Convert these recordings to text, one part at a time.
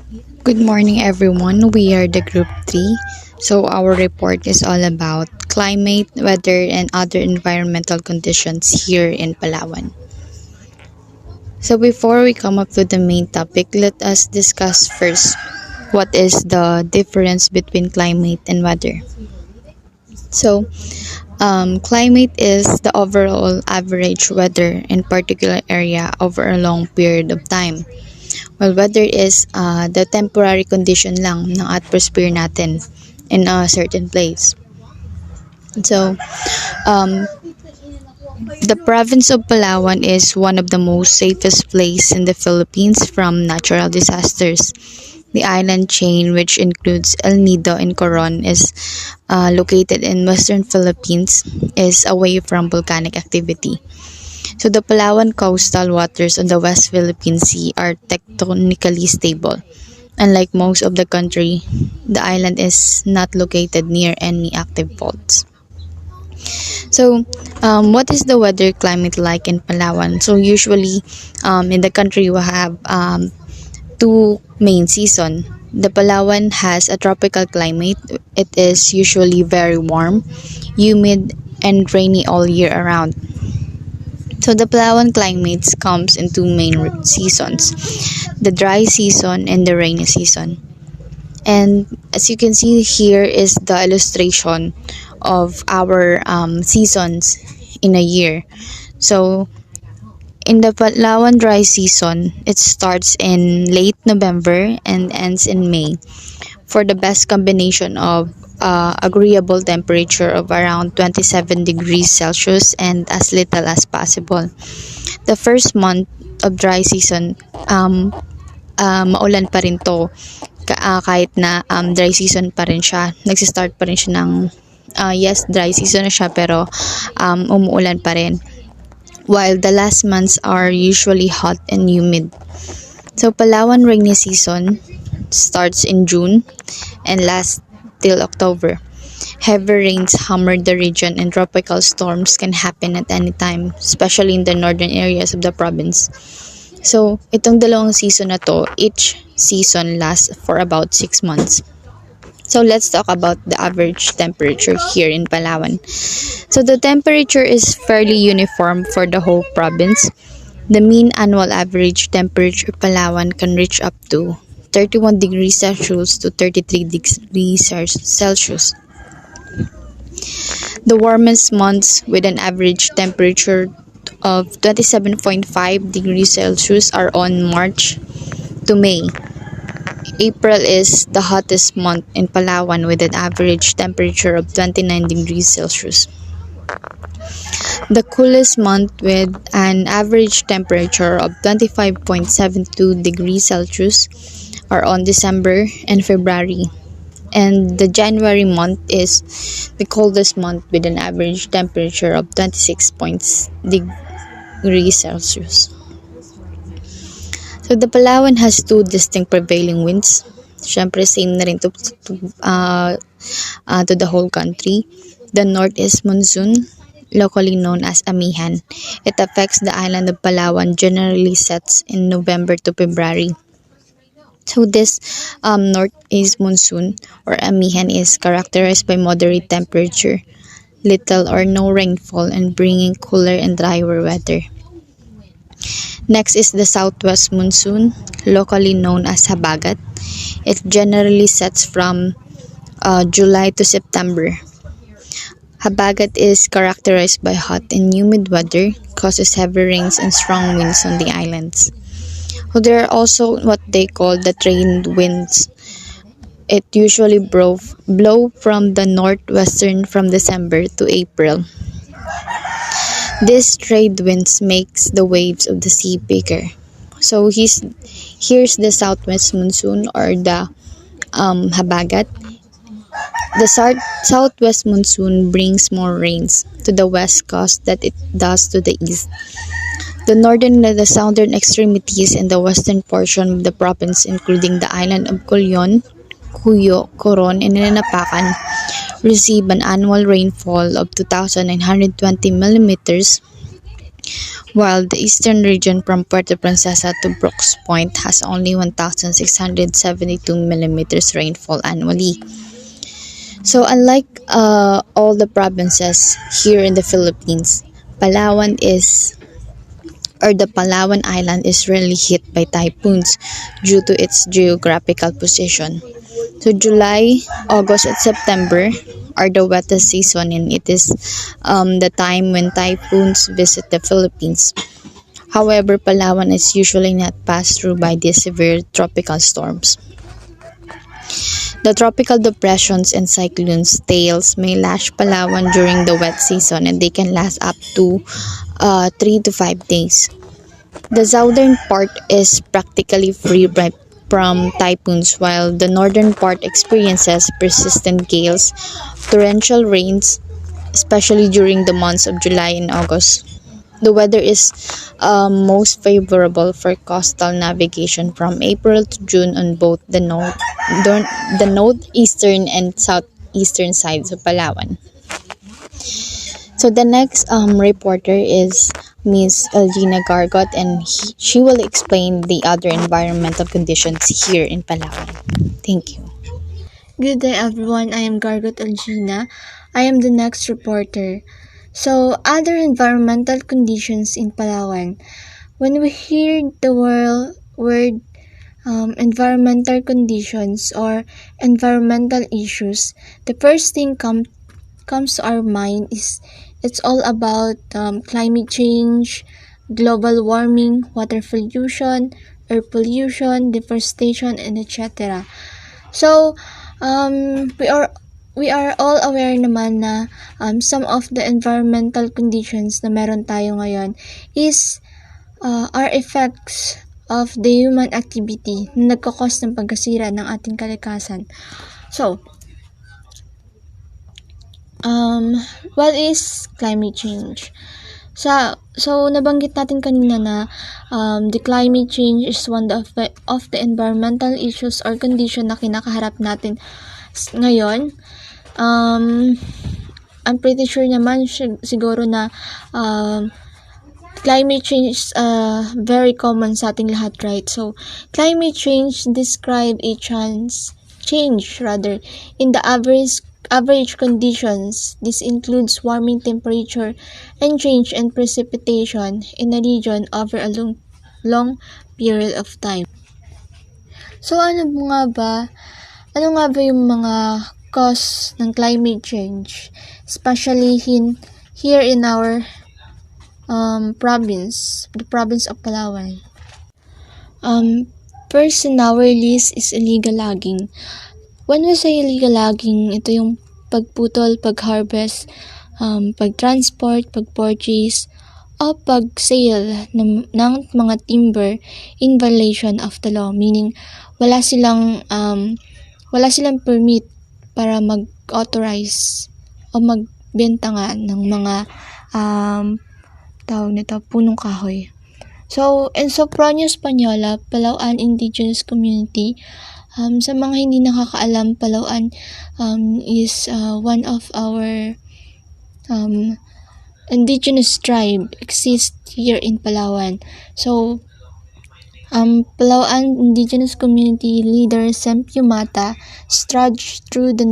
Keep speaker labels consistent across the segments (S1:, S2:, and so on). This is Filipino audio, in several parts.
S1: Good morning, everyone. We are the Group 3. So, our report is all about climate, weather, and other environmental conditions here in Palawan. So, before we come up to the main topic, let us discuss first what is the difference between climate and weather. So, climate is the overall average weather in particular area over a long period of time. Well, weather is the temporary condition lang ng atmosphere natin in a certain place. So, um, the province of Palawan is one of the most safest place in the Philippines from natural disasters. The island chain, which includes El Nido and Coron, is located in western Philippines, is away from volcanic activity. So the Palawan coastal waters on the West Philippine Sea are tectonically stable. Unlike most of the country, the island is not located near any active faults. So, what is the weather climate like in Palawan? So, usually, in the country, we have two main seasons. The Palawan has a tropical climate. It is usually very warm, humid, and rainy all year around. So the Palawan climate comes in two main seasons, the dry season and the rainy season. And as you can see here is the illustration of our seasons in a year. So in the Palawan dry season, it starts in late November and ends in May for the best combination of agreeable temperature of around 27 degrees Celsius and as little as possible. The first month of dry season, maulan pa rin to. Kahit na dry season pa rin siya. Nagsistart pa rin siya ng, yes, dry season na siya pero umuulan pa rin. While the last months are usually hot and humid. So Palawan rainy season starts in June and lasts till October. Heavy rains hammer the region and tropical storms can happen at any time, especially in the northern areas of the province. So, itong dalawang season na to, each season lasts for about 6 months. So, let's talk about the average temperature here in Palawan. So, the temperature is fairly uniform for the whole province. The mean annual average temperature in Palawan can reach up to 31 degrees Celsius to 33 degrees Celsius. The warmest months with an average temperature of 27.5 degrees Celsius are on March to May. April is the hottest month in Palawan with an average temperature of 29 degrees Celsius. The coolest month with an average temperature of 25.72 degrees Celsius are on December and February. And the January month is the coldest month with an average temperature of 26 degrees Celsius. So the Palawan has two distinct prevailing winds. Siyempre same na rin to the whole country. The north is monsoon, locally known as Amihan. It affects the island of Palawan, generally sets in November to February. So this northeast monsoon or Amihan is characterized by moderate temperature, little or no rainfall, and bringing cooler and drier weather. Next is the southwest monsoon, locally known as Habagat. It generally sets from July to September. Habagat is characterized by hot and humid weather, causes heavy rains and strong winds on the islands. So there are also what they call the trade winds. It usually blow from the northwestern from December to April. This trade winds makes the waves of the sea bigger. So here's the southwest monsoon or the Habagat. The southwest monsoon brings more rains to the west coast than it does to the east. The northern and the southern extremities and the western portion of the province, including the island of Culion, Cuyo, Coron, and Nanapakan, receive an annual rainfall of 2,920 millimeters while the eastern region from Puerto Princesa to Brooks Point has only 1,672 millimeters rainfall annually. So, unlike all the provinces here in the Philippines, Palawan is the Palawan Island is rarely hit by typhoons due to its geographical position. So July, August, and September are the wettest season, and it is the time when typhoons visit the Philippines. However, Palawan is usually not passed through by these severe tropical storms. The tropical depressions and cyclones tails may lash Palawan during the wet season, and they can last up to 3 to 5 days. The southern part is practically free from typhoons, while the northern part experiences persistent gales, torrential rains, especially during the months of July and August. The weather is most favorable for coastal navigation from April to June on both the northeastern and southeastern sides of Palawan. So the next reporter is Miss Elgina Gargot, and she will explain the other environmental conditions here in Palawan. Thank you.
S2: Good day everyone, I am Gargot Algina. I am the next reporter. So, other environmental conditions in Palawan. When we hear the word environmental conditions or environmental issues, the first thing comes to our mind is it's all about climate change, global warming, water pollution, air pollution, deforestation, and etc. So, we are all aware naman na some of the environmental conditions na meron tayo ngayon is are effects of the human activity na nagkakos ng pagkasira ng ating kalikasan. So, what is climate change? So nabanggit natin kanina na the climate change is one of the environmental issues or condition na kinakaharap natin ngayon. I'm pretty sure naman siguro na climate change is very common sa ating lahat, right? So climate change describe a change in the average conditions. This includes warming temperature and change in precipitation in a region over a long period of time. So ano nga ba yung mga cause ng climate change, especially here in our province, the province of Palawan? First in our list is illegal logging. When we say illegal logging, ito yung pagputol, pag-harvest, pag-transport, pag-purchase, o pag-sale ng mga timber in violation of the law. Meaning, wala silang permit para mag-authorize o magbenta nga ng mga punong kahoy. So, in Sopronio Española, Palawan Indigenous Community, sa mga hindi nakakaalam, Palawan is one of our indigenous tribe exists here in Palawan. So, Palawan Indigenous Community leader Sempio Mata trudged through the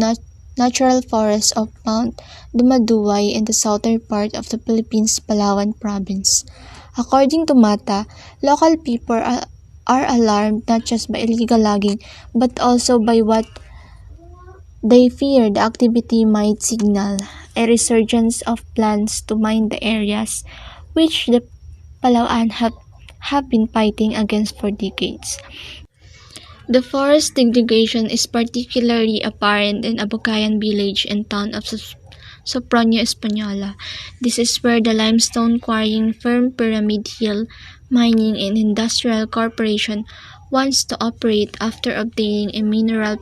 S2: natural forest of Mount Dumaduay in the southern part of the Philippines, Palawan province. According to Mata, local people are alarmed not just by illegal logging but also by what they fear the activity might signal, a resurgence of plans to mine the areas which the Palawan have been fighting against for decades. The forest degradation is particularly apparent in Abucayan village and town of Sopronio Española. This is where the limestone quarrying firm Pyramid Hill Mining and Industrial Corporation wants to operate after obtaining a mineral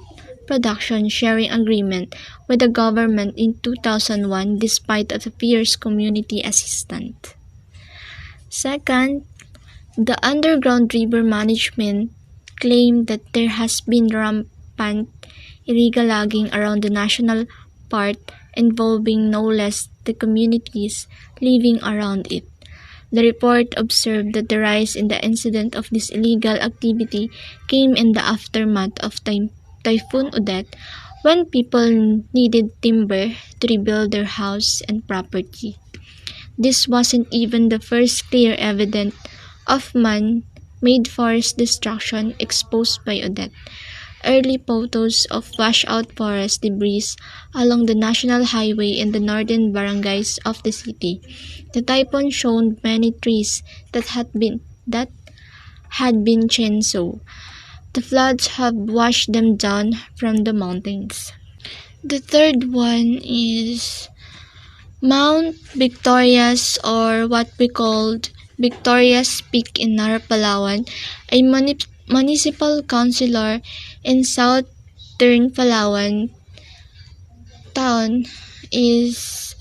S2: production sharing agreement with the government in 2001 despite the fierce community assistance. Second, the underground river management claimed that there has been rampant illegal logging around the national park involving no less the communities living around it. The report observed that the rise in the incidence of this illegal activity came in the aftermath of Typhoon Odette, when people needed timber to rebuild their house and property. This wasn't even the first clear evidence of man-made forest destruction exposed by Odette. Early photos of washed-out forest debris along the national highway in the northern barangays of the city. The typhoon showed many trees that had been chainsawed. The floods have washed them down from the mountains. The third one is Mount Victorias, or what we called Victoria's Peak in Narra, Palawan, a municipal councilor in southern Palawan town is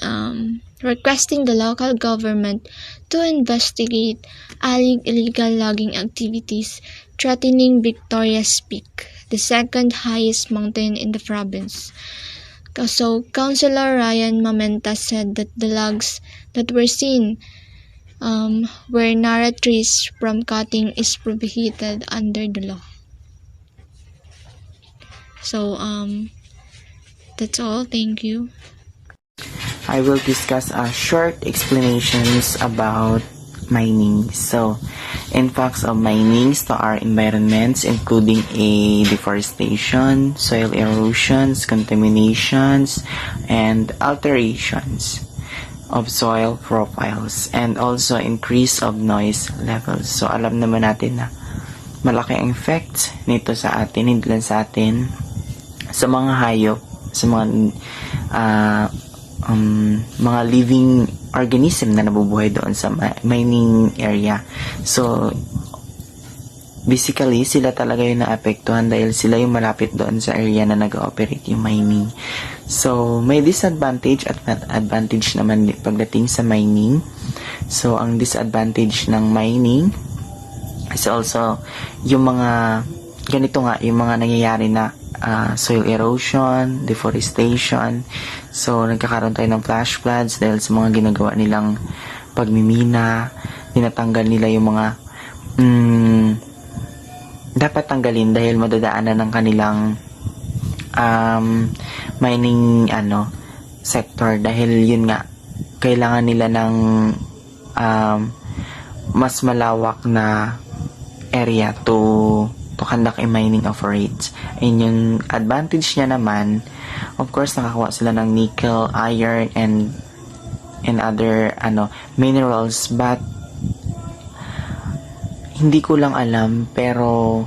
S2: requesting the local government to investigate illegal logging activities threatening Victoria's Peak, the second highest mountain in the province. So, Councilor Ryan Mamenta said that the logs that were seen where Nara trees from cutting is prohibited under the law. So, that's all. Thank you.
S3: I will discuss short explanations about mining. So, impacts of mining to our environments, including deforestation, soil erosions, contaminations, and alterations of soil profiles, and also increase of noise levels. So, alam naman natin na malaki ang effect nito sa atin, hindi lang sa atin, sa mga hayop, sa mga living organism na nabubuhay doon sa mining area. So, basically, sila talaga yung naapektuhan dahil sila yung malapit doon sa area na nag-ooperate yung mining. So, may disadvantage at advantage naman pagdating sa mining. So, ang disadvantage ng mining is also yung mga ganito nga, yung mga nangyayari na soil erosion, deforestation. So, nagkakaroon tayo ng flash floods dahil sa mga ginagawa nilang pagmimina. Tinatanggal nila yung mga dapat tanggalin dahil madadaanan ng kanilang mining sector, dahil yun nga, kailangan nila ng mas malawak na area to conduct a mining operates. And yung advantage niya naman, of course, nakakuha sila ng nickel, iron, and other minerals, but hindi ko lang alam, pero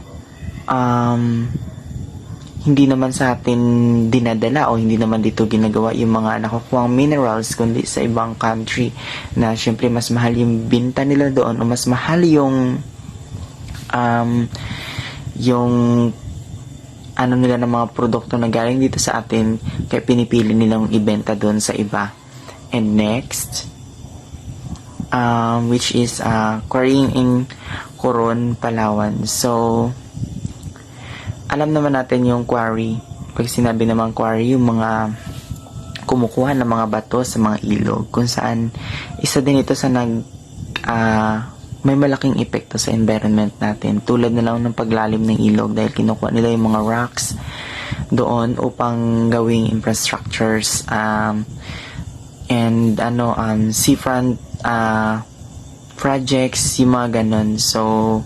S3: hindi naman sa atin dinadala o hindi naman dito ginagawa yung mga nakukuhang minerals, kundi sa ibang country na syempre mas mahal yung binta nila doon, o mas mahal yung nila ng mga produkto na galing dito sa atin, kaya pinipili nilang ibenta doon sa iba. And next, which is quarrying in Coron, Palawan. So, alam naman natin yung quarry. Pag sinabi naman quarry, yung mga kumukuha ng mga bato sa mga ilog, kung saan isa din ito sa may malaking epekto sa environment natin, tulad na lang ng paglalim ng ilog dahil kinukuha nila yung mga rocks doon upang gawing infrastructures and seafront projects, yung mga ganun. So,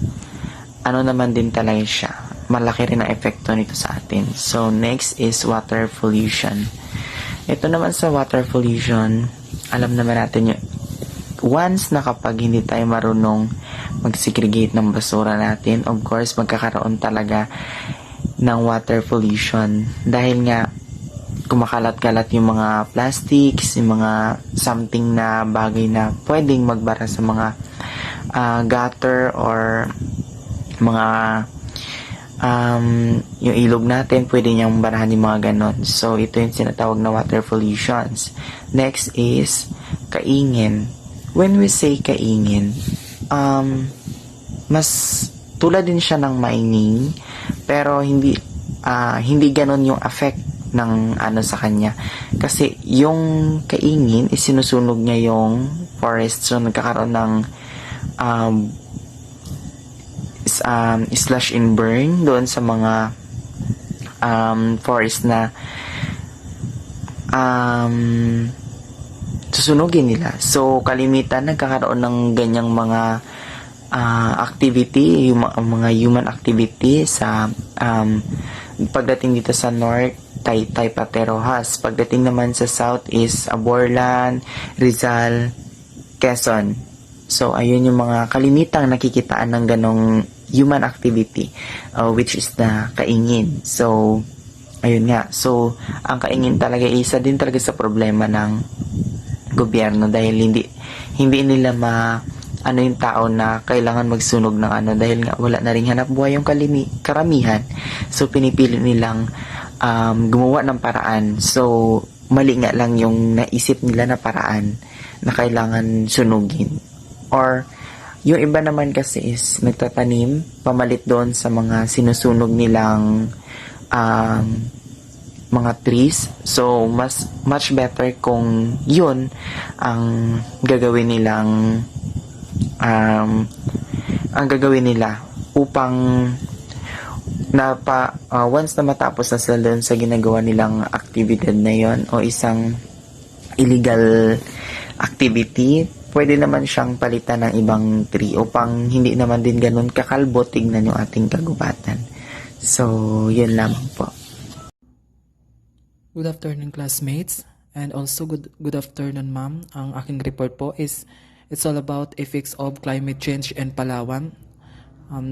S3: naman din talaga siya, malaki rin ang epekto nito sa atin. So, next is water pollution. Ito naman sa water pollution, alam naman natin yung once na kapag hindi tayo marunong mag-segregate ng basura natin, of course, magkakaroon talaga ng water pollution. Dahil nga, kumakalat-kalat yung mga plastics, yung mga something na bagay na pwedeng magbara sa mga gutter or mga yung ilog natin, pwede niyang barahan yung mga ganon. So, ito yung sinatawag na water pollutions. Next is kaingin. When we say kaingin, mas tulad din siya ng mining, pero hindi ganon yung effect ng sa kanya. Kasi yung kaingin is sinusunog niya yung forest, so nagkakaroon ng um, slash and burn doon sa mga forest na susunugin nila. So, kalimitan nagkakaroon ng ganyang mga activity, yung mga human activity sa pagdating dito sa north, Taytay, Paterohas. Pagdating naman sa south is Aborlan, Rizal, Quezon. So, ayun yung mga kalimitang nakikitaan ng ganong human activity, which is na kaingin. So, ayun nga. So, ang kaingin talaga isa din talaga sa problema ng gobyerno dahil hindi nila ano yung tao na kailangan magsunog ng ano dahil nga wala na ring hanap buhay yung karamihan. So, pinipili nilang gumawa ng paraan. So, mali nga lang yung naisip nila na paraan na kailangan sunugin. Or, yung iba naman kasi is nagtatanim pamalit doon sa mga sinusunog nilang mga trees. So, much better kung yun ang gagawin nilang upang once na matapos na sila doon sa ginagawa nilang activity na yon o isang illegal activity, pwede naman siyang palitan ng ibang tree upang hindi naman din ganun kakalbo tignan yung ating kagubatan. So, yun lamang po.
S4: Good afternoon, classmates, and also good afternoon, ma'am. Ang aking report po is it's all about effects of climate change in Palawan,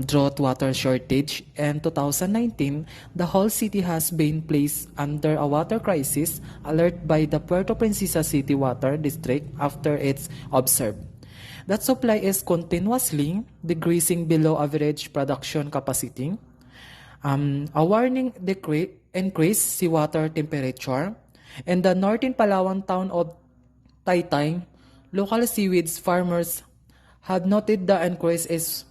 S4: drought, water shortage. And 2019, the whole city has been placed under a water crisis alert by the Puerto Princesa City Water District after it's observed that supply is continuously decreasing below average production capacity. A warning increase seawater temperature. In the northern Palawan town of Taytay, local seaweeds farmers had noted the increase is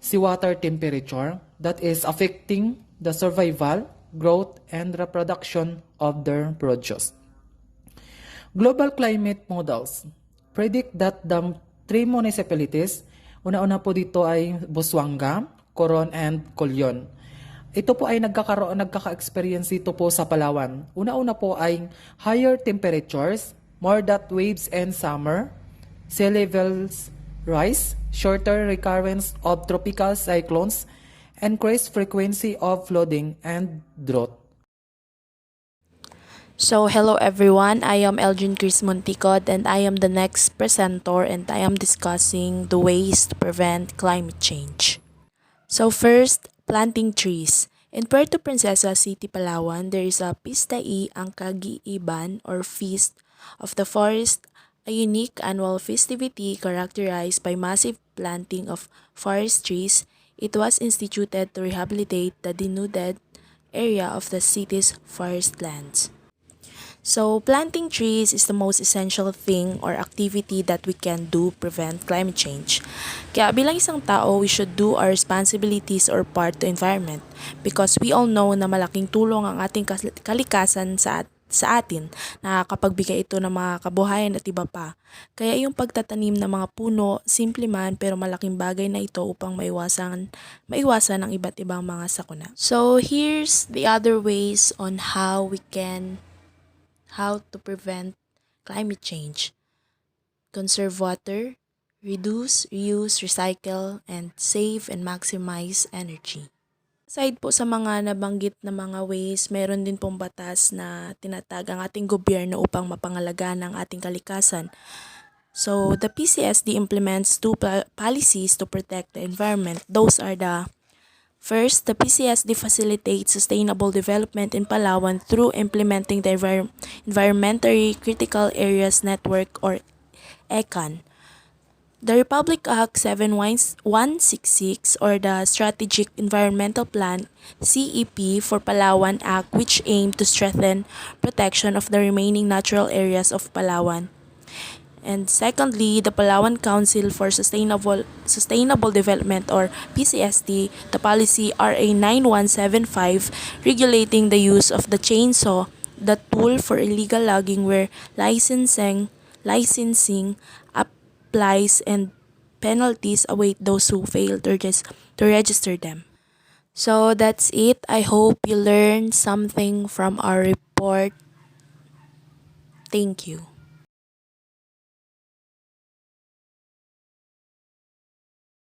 S4: seawater temperature that is affecting the survival, growth, and reproduction of their produce. Global climate models predict that the three municipalities, una-una po dito ay Busuanga, Coron, and Colyon. Ito po ay nagkaka-experience dito po sa Palawan. Una-una po ay higher temperatures, more that waves and summer, sea levels rise, shorter recurrence of tropical cyclones, increased frequency of flooding and drought.
S5: So, hello everyone. I am Elgin Chris Monticod and I am the next presenter and I am discussing the ways to prevent climate change. So, first, planting trees. In Puerto Princesa City, Palawan, there is a Pista E ang Kagiiban or Feast of the Forest, a unique annual festivity characterized by massive planting of forest trees. It was instituted to rehabilitate the denuded area of the city's forest lands. So, planting trees is the most essential thing or activity that we can do prevent climate change. Kaya bilang isang tao, we should do our responsibilities or part to environment because we all know na malaking tulong ang ating kalikasan sa atin, nakakapagbigay ito ng mga kabuhayan at iba pa. Kaya yung pagtatanim ng mga puno, simple man pero malaking bagay na ito upang maiwasan ang iba't ibang mga sakuna. So, here's the other ways on how to prevent climate change. Conserve water, reduce, reuse, recycle, and save and maximize energy. Aside po sa mga nabanggit na mga ways, meron din pong batas na tinatag ang ating gobyerno upang mapangalagaan ang ating kalikasan. So, the PCSD implements two policies to protect the environment. Those are First, the PCSD facilitates sustainable development in Palawan through implementing the Environmentally Critical Areas Network or ECAN. The Republic Act 7166 or the Strategic Environmental Plan CEP for Palawan Act, which aim to strengthen protection of the remaining natural areas of Palawan. And secondly, the Palawan Council for Sustainable Development or PCSD, the policy RA 9175 regulating the use of the chainsaw, the tool for illegal logging where licensing applies and penalties await those who fail to register them. So that's it. I hope you learned something from our report. Thank you.